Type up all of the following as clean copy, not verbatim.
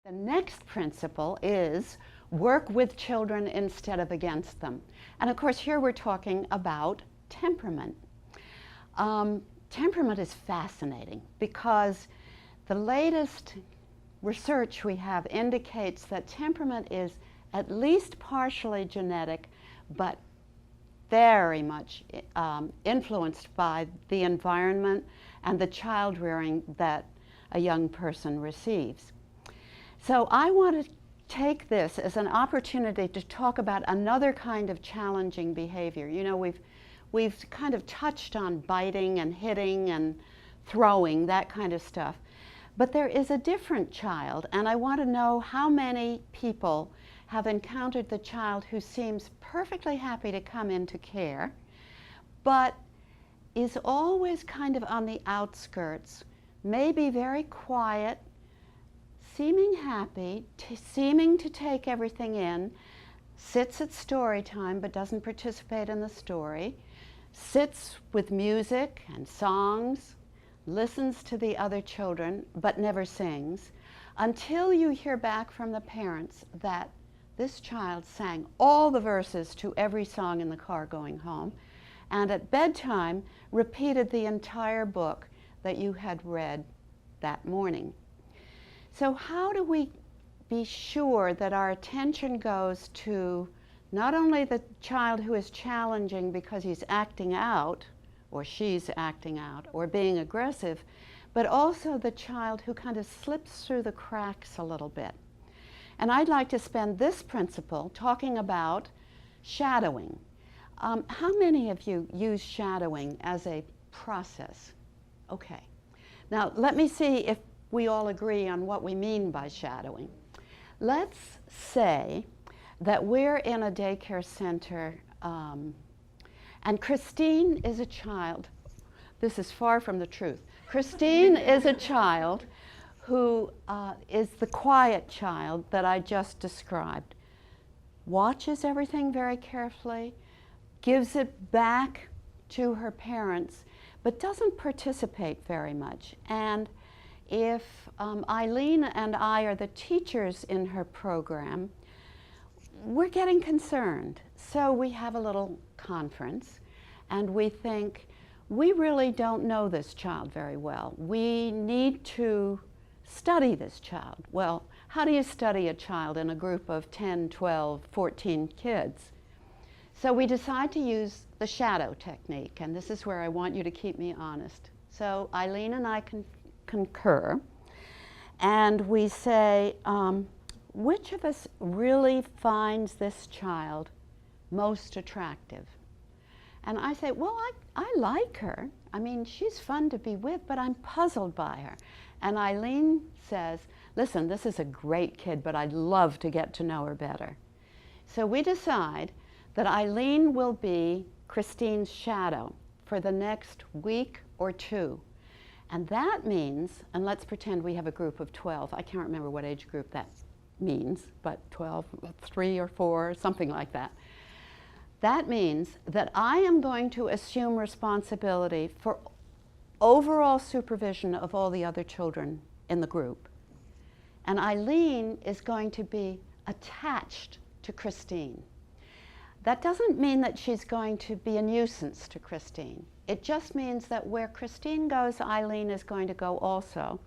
The next principle is work with children instead of against them. And of course here we're talking about temperament. Temperament is fascinating because the latest research we have indicates that temperament is at least partially genetic, but very much influenced by the environment and the child rearing that a young person receives. So I want to take this as an opportunity to talk about another kind of challenging behavior. You know, we've kind of touched on biting and hitting and throwing, that kind of stuff. But there is a different child, and I want to know how many people have encountered the child who seems perfectly happy to come into care, but is always kind of on the outskirts, maybe very quiet, seeming happy, seeming to take everything in, sits at story time but doesn't participate in the story, sits with music and songs, listens to the other children but never sings, until you hear back from the parents that this child sang all the verses to every song in the car going home, and at bedtime repeated the entire book that you had read that morning. So how do we be sure that our attention goes to not only the child who is challenging because he's acting out, or she's acting out, or being aggressive, but also the child who kind of slips through the cracks a little bit? And I'd like to spend this principle talking about shadowing. How many of you use shadowing as a process? Okay. Now let me see if we all agree on what we mean by shadowing. Let's say that we're in a daycare center and Christine is a child. This is far from the truth. Christine is a child who is the quiet child that I just described. Watches everything very carefully, gives it back to her parents, but doesn't participate very much. And if Eileen and I are the teachers in her program, we're getting concerned. So we have a little conference and we think, we really don't know this child very well. We need to study this child. Well, how do you study a child in a group of 10, 12, 14 kids? So we decide to use the shadow technique, and this is where I want you to keep me honest. So Eileen and I concur, and we say, which of us really finds this child most attractive? And I say, well, I like her. I mean, she's fun to be with, but I'm puzzled by her. And Eileen says, listen, this is a great kid, but I'd love to get to know her better. So we decide that Eileen will be Christine's shadow for the next week or two. And that means, and let's pretend we have a group of 12. I can't remember what age group that means, but 12, 3 or 4, something like that. That means that I am going to assume responsibility for overall supervision of all the other children in the group. And Eileen is going to be attached to Christine. That doesn't mean that she's going to be a nuisance to Christine. It just means that where Christine goes, Eileen is going to go also.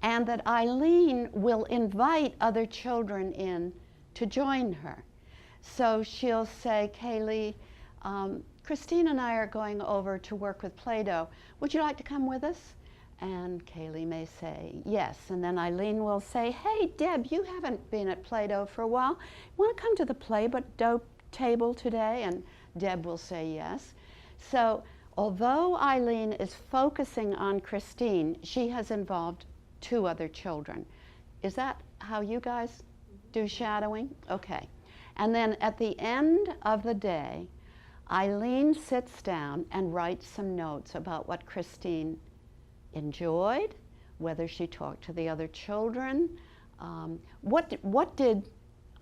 And that Eileen will invite other children in to join her. So she'll say, Kaylee, Christine and I are going over to work with Play-Doh. Would you like to come with us? And Kaylee may say yes. And then Eileen will say, hey, Deb, you haven't been at Play-Doh for a while. Want to come to the Play-Doh table today? And Deb will say yes. So although Eileen is focusing on Christine, she has involved 2 other children. Is that how you guys do shadowing? Okay. And then at the end of the day, Eileen sits down and writes some notes about what Christine enjoyed, whether she talked to the other children. What did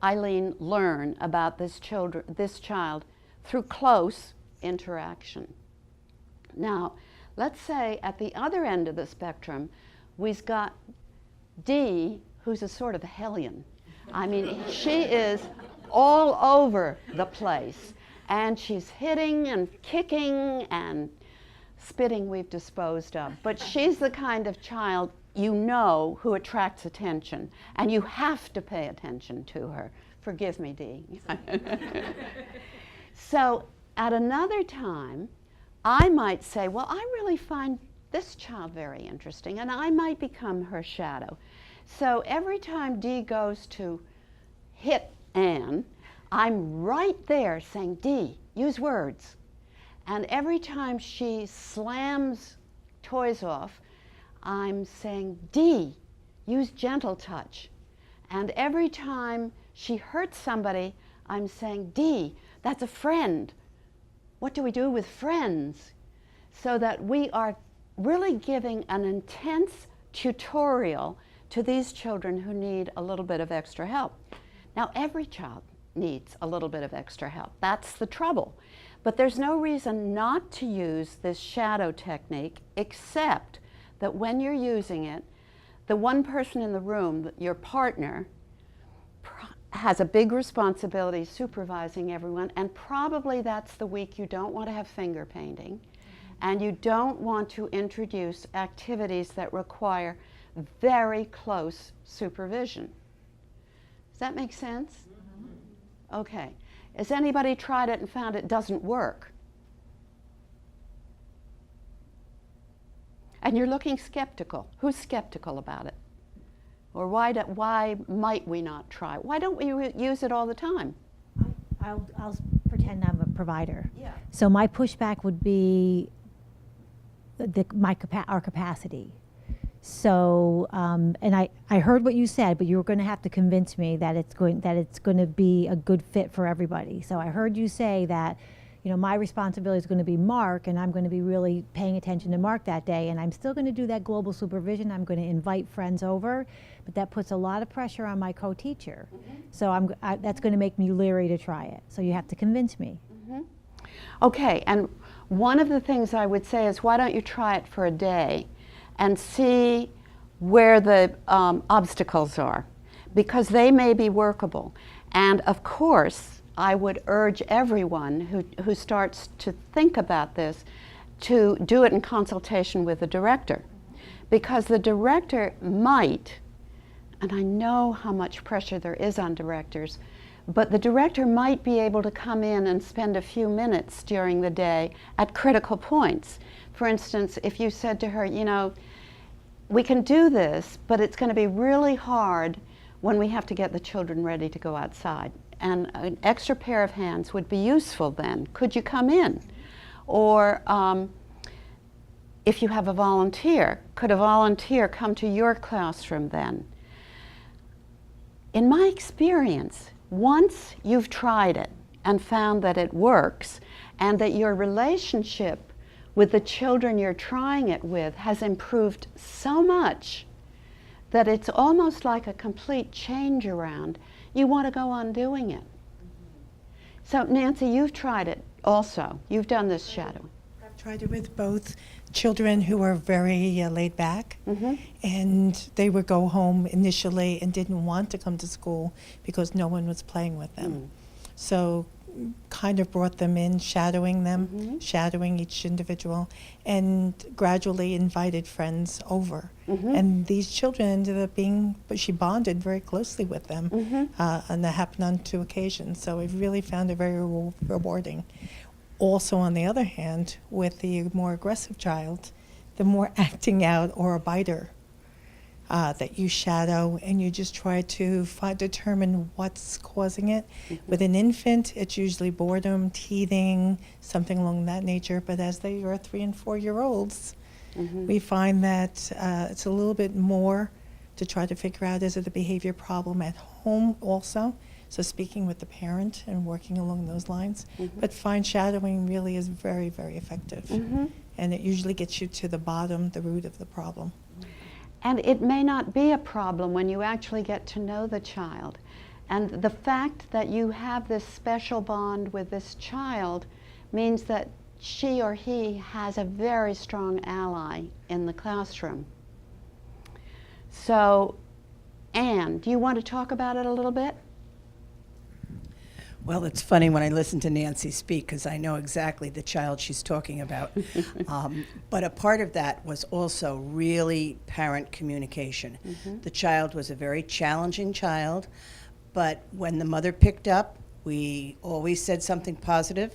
Eileen learn about this child through close interaction? Now, let's say at the other end of the spectrum, we've got D, who's a sort of hellion. I mean, she is all over the place, and she's hitting and kicking and spitting we've disposed of. But she's the kind of child, you know, who attracts attention, and you have to pay attention to her. Forgive me, Dee. So at another time, I might say, well, I really find this child very interesting, and I might become her shadow. So every time Dee goes to hit Anne, I'm right there saying, Dee, use words. And every time she slams toys off, I'm saying, Dee, use gentle touch. And every time she hurts somebody, I'm saying, Dee, that's a friend. What do we do with friends? So that we are really giving an intense tutorial to these children who need a little bit of extra help. Now, every child needs a little bit of extra help. That's the trouble. But there's no reason not to use this shadow technique, except that when you're using it, the one person in the room, your partner, has a big responsibility supervising everyone, and probably that's the week you don't want to have finger painting, and you don't want to introduce activities that require very close supervision. Does that make sense? Okay. Has anybody tried it and found it doesn't work? And you're looking skeptical. Who's skeptical about it? Or why might we not try? Why don't we use it all the time? I'll pretend I'm a provider. Yeah. So my pushback would be our capacity. So, and I heard what you said, but you were going to have to convince me that it's going to be a good fit for everybody. So I heard you say that, you know, my responsibility is going to be Mark, and I'm going to be really paying attention to Mark that day, and I'm still going to do that global supervision. I'm going to invite friends over, but that puts a lot of pressure on my co-teacher. Mm-hmm. So that's going to make me leery to try it. So you have to convince me. Mm-hmm. Okay, and one of the things I would say is, why don't you try it for a day and see where the obstacles are, because they may be workable. And of course, I would urge everyone who starts to think about this to do it in consultation with the director, because the director might, and I know how much pressure there is on directors, but the director might be able to come in and spend a few minutes during the day at critical points. For instance, if you said to her, you know, we can do this, but it's going to be really hard when we have to get the children ready to go outside. And an extra pair of hands would be useful then. Could you come in? Or if you have a volunteer, could a volunteer come to your classroom then? In my experience, once you've tried it and found that it works, and that your relationship with the children you're trying it with has improved so much that it's almost like a complete change around, you want to go on doing it. So Nancy, you've tried it also. You've done this shadowing. I've tried it with both children who are very laid back, and they would go home initially and didn't want to come to school because no one was playing with them. So kind of brought them in, shadowing them, shadowing each individual, and gradually invited friends over. And these children ended up but she bonded very closely with them, and that happened on 2 occasions. So I've really found it very rewarding. Also, on the other hand, with the more aggressive child, the more acting out or a biter that you shadow, and you just try to determine what's causing it. With an infant, it's usually boredom, teething, something along that nature. But as they are 3- and 4-year-olds, we find that it's a little bit more to try to figure out, is it a behavior problem at home also? So speaking with the parent and working along those lines. But fine shadowing really is very, very effective. And it usually gets you to the bottom, the root of the problem. And it may not be a problem when you actually get to know the child. And the fact that you have this special bond with this child means that she or he has a very strong ally in the classroom. So Anne, do you want to talk about it a little bit? Well, it's funny when I listen to Nancy speak because I know exactly the child she's talking about. But a part of that was also really parent communication. The child was a very challenging child, but when the mother picked up, we always said something positive,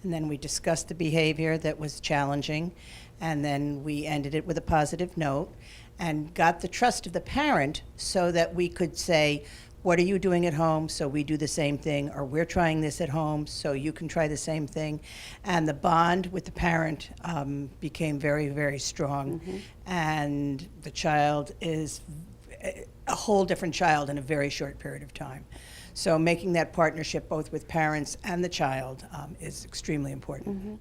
and then we discussed the behavior that was challenging, and then we ended it with a positive note and got the trust of the parent so that we could say, what are you doing at home? So we do the same thing, or we're trying this at home, so you can try the same thing. And the bond with the parent became very, very strong. And the child is a whole different child in a very short period of time. So making that partnership both with parents and the child is extremely important.